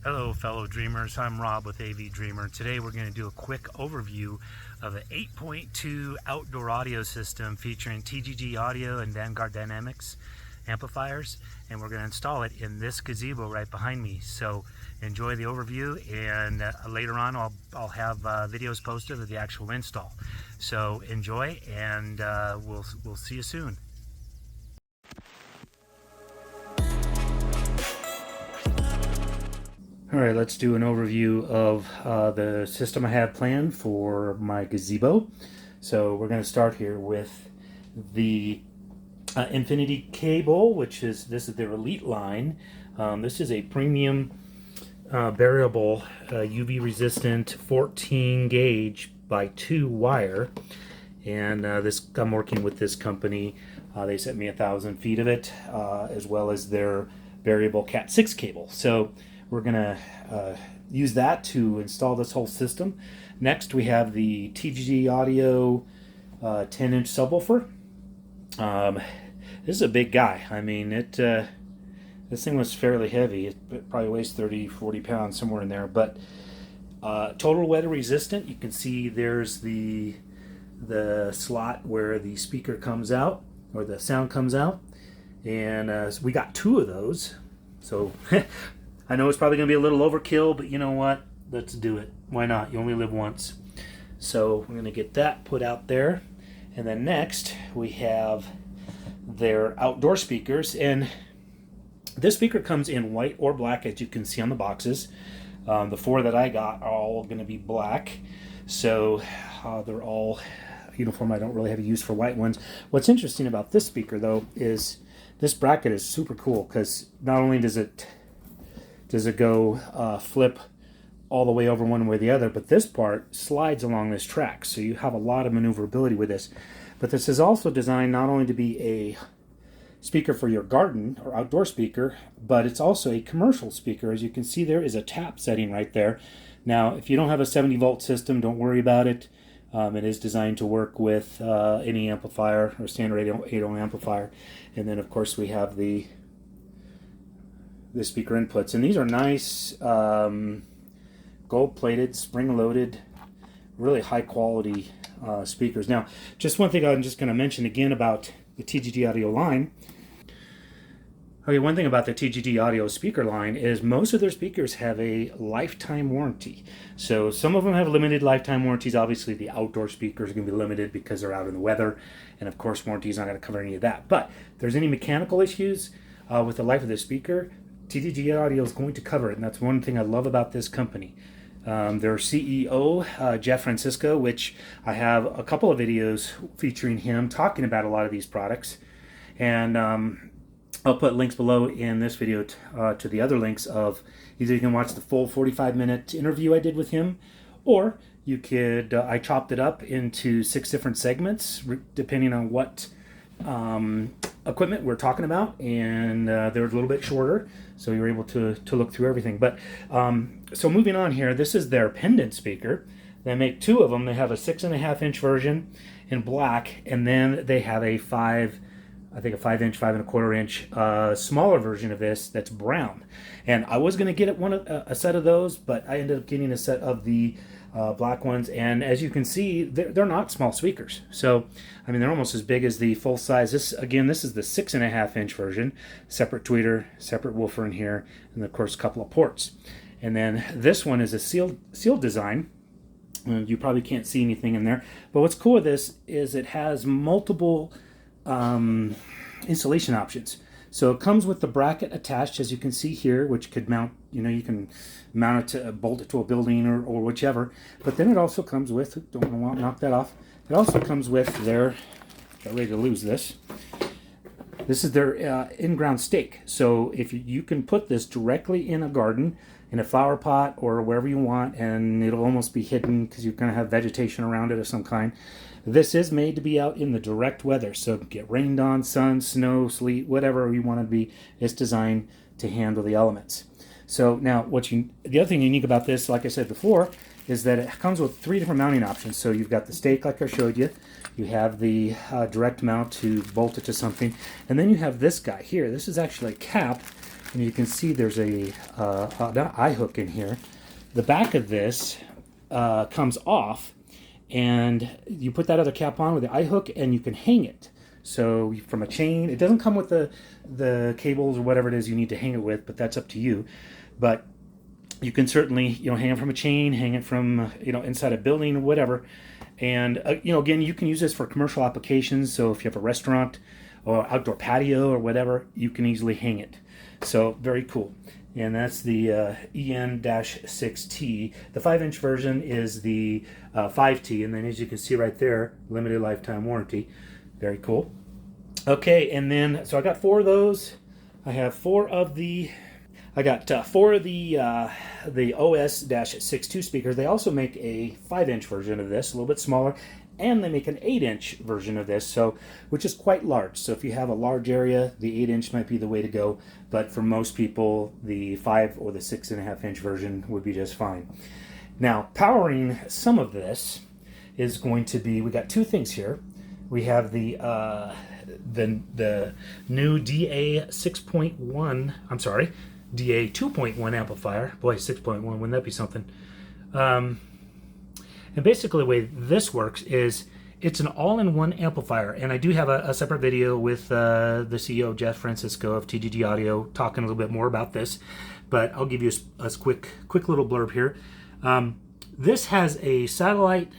Hello fellow dreamers, I'm Rob with AVDreamer. Today we're going to do a quick overview of an 8.2 outdoor audio system featuring TDG audio and Vanguard dynamics amplifiers, and we're going to install it in this gazebo right behind me. So enjoy the overview, and later on I'll have videos posted of the actual install. So enjoy, and we'll see you soon. Alright, let's do an overview of the system I have planned for my gazebo. So we're going to start here with the Infinity cable, this is their Elite line. This is a premium variable UV resistant 14 gauge by 2 wire, and I'm working with this company. They sent me 1,000 feet of it, as well as their variable Cat 6 cable. So we're going to use that to install this whole system. Next, we have the TDG audio 10-inch subwoofer. This is a big guy. I mean, this thing was fairly heavy. It probably weighs 30-40 pounds, somewhere in there. But total weather resistant. You can see there's the slot where the speaker comes out, or the sound comes out. And so we got 2 of those. So I know it's probably going to be a little overkill, but you know what? Let's do it. Why not? You only live once. So we're going to get that put out there. And then next, we have their outdoor speakers. And this speaker comes in white or black, as you can see on the boxes. The 4 that I got are all going to be black. So they're all uniform. I don't really have a use for white ones. What's interesting about this speaker, though, is this bracket is super cool, because not only does it go flip all the way over one way or the other, but this part slides along this track, so you have a lot of maneuverability with this. But this is also designed not only to be a speaker for your garden or outdoor speaker, but it's also a commercial speaker. As you can see, there is a tap setting right there. Now, if you don't have a 70-volt system, don't worry about it. It is designed to work with any amplifier or standard 8-ohm amplifier. And then, of course, we have the speaker inputs, and these are nice gold-plated, spring-loaded, really high-quality speakers. Now, just one thing I'm just going to mention again about the TDG audio line. Okay, one thing about the TDG audio speaker line is most of their speakers have a lifetime warranty. So some of them have limited lifetime warranties. Obviously, the outdoor speakers are going to be limited because they're out in the weather, and of course, warranty is not going to cover any of that. But if there's any mechanical issues with the life of the speaker, TDG Audio is going to cover it, and that's one thing I love about this company. Their CEO, Jeff Francisco, which I have a couple of videos featuring him talking about a lot of these products, and I'll put links below in this video to the other links of either you can watch the full 45-minute interview I did with him, or you could, I chopped it up into 6 different segments depending on what equipment we're talking about, and they're a little bit shorter, so you're able to look through everything. But so moving on here, this is their Pendant speaker. They make 2 of them. They have a 6.5-inch version in black, and then they have a 5-inch, 5.25-inch smaller version of this that's brown. And I was going to get a set of those, but I ended up getting a set of the black ones, and as you can see, they're not small speakers. So, I mean, they're almost as big as the full size. This is the 6.5-inch version, separate tweeter, separate woofer in here, and of course a couple of ports. And then this one is a sealed design. You probably can't see anything in there, but what's cool with this is it has multiple installation options. So it comes with the bracket attached, as you can see here, which could mount, you can mount it to bolt it to a building or whichever. But then it also comes with, don't want to knock that off. It also comes with their, got ready to lose this. This is their in-ground stake. So if you can put this directly in a garden, in a flower pot or wherever you want, and it'll almost be hidden because you're going to have vegetation around it of some kind. This is made to be out in the direct weather, so get rained on, sun, snow, sleet, whatever you want to be. It's designed to handle the elements. So now, the other thing unique about this, like I said before, is that it comes with 3 different mounting options. So you've got the stake, like I showed you. You have the direct mount to bolt it to something, and then you have this guy here. This is actually a cap and you can see there's a eye hook in here. The back of this comes off, and you put that other cap on with the eye hook, and you can hang it. So from a chain, it doesn't come with the cables or whatever it is you need to hang it with, but that's up to you. But you can certainly, hang it from a chain, hang it from, inside a building or whatever. And, again, you can use this for commercial applications. So if you have a restaurant or outdoor patio or whatever, you can easily hang it. So very cool. And that's the EN-6T. The 5-inch version is the 5T. And then as you can see right there, limited lifetime warranty. Very cool. Okay, and then, so I got 4 of those. I have 4 of the... I got 4 of the OS-62 speakers. They also make a 5-inch version of this, a little bit smaller, and they make an 8-inch version of this, so which is quite large. So if you have a large area, the 8-inch might be the way to go, but for most people, the 5 or the 6.5-inch version would be just fine. Now, powering some of this is going to be, we got 2 things here. We have the new DA 6.1, I'm sorry, DA 2.1 amplifier. Boy, 6.1, wouldn't that be something? And basically the way this works is it's an all-in-one amplifier. And I do have a separate video with the CEO, Jeff Francisco of TDG Audio, talking a little bit more about this. But I'll give you a quick little blurb here. This has a satellite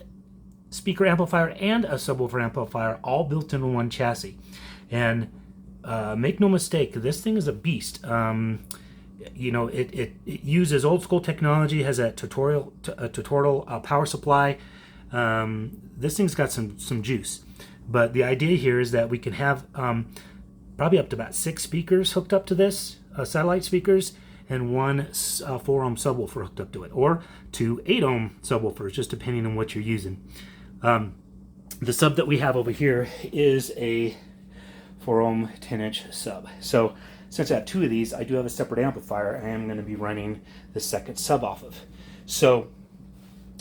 speaker amplifier and a subwoofer amplifier all built into one chassis. And make no mistake, this thing is a beast. It uses old school technology, has a tutorial power supply. This thing's got some juice. But the idea here is that we can have probably up to about 6 speakers hooked up to this, satellite speakers, and 1 4-ohm subwoofer hooked up to it, or 2 8-ohm subwoofers, just depending on what you're using. The sub that we have over here is a 4-ohm 10-inch sub. So since I have 2 of these, I do have a separate amplifier I am going to be running the second sub off of. So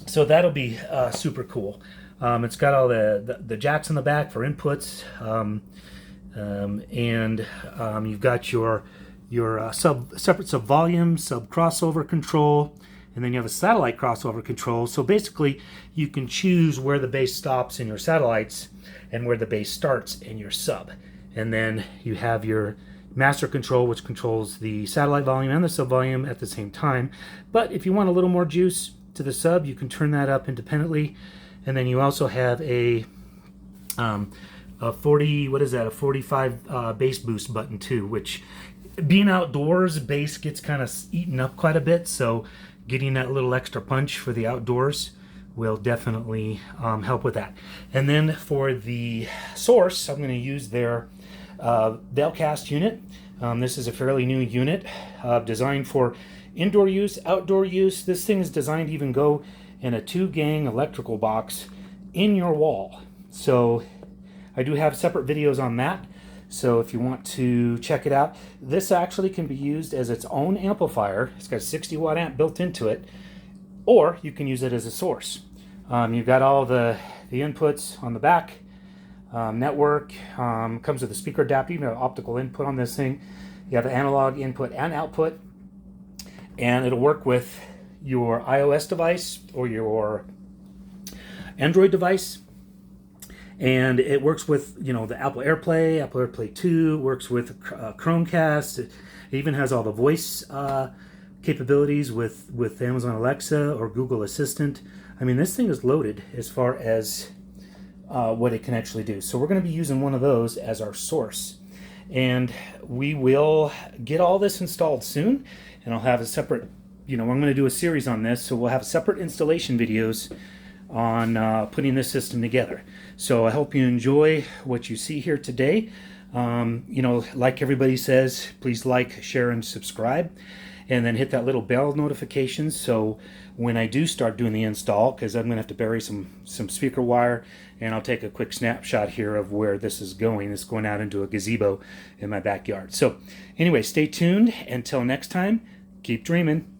that'll be super cool. It's got all the jacks in the back for inputs, and you've got your separate sub volume, sub crossover control, and then you have a satellite crossover control. So basically, you can choose where the bass stops in your satellites and where the bass starts in your sub. And then you have your master control, which controls the satellite volume and the sub volume at the same time. But if you want a little more juice to the sub, you can turn that up independently. And then you also have a 45 bass boost button too, which, being outdoors, bass gets kind of eaten up quite a bit. So getting that little extra punch for the outdoors will definitely help with that. And then for the source, I'm going to use their Veilcast unit. This is a fairly new unit designed for indoor use, outdoor use. This thing is designed to even go in a 2-gang electrical box in your wall. So I do have separate videos on that. So if you want to check it out, this actually can be used as its own amplifier. It's got a 60 watt amp built into it, or you can use it as a source. You've got all the inputs on the back. Network comes with a speaker adapter, even an optical input on this thing. You have an analog input and output, and it'll work with your iOS device or your Android device. And it works with, the Apple AirPlay 2, works with Chromecast. It even has all the voice capabilities with Amazon Alexa or Google Assistant. I mean, this thing is loaded as far as what it can actually do. So we're going to be using one of those as our source. And we will get all this installed soon. And I'll have a separate, I'm going to do a series on this. So we'll have separate installation videos on putting this system together. So I hope you enjoy what you see here today. Like everybody says, please like, share, and subscribe. And then hit that little bell notification so when I do start doing the install, because I'm going to have to bury some speaker wire, and I'll take a quick snapshot here of where this is going. It's going out into a gazebo in my backyard. So anyway, stay tuned. Until next time, keep dreaming.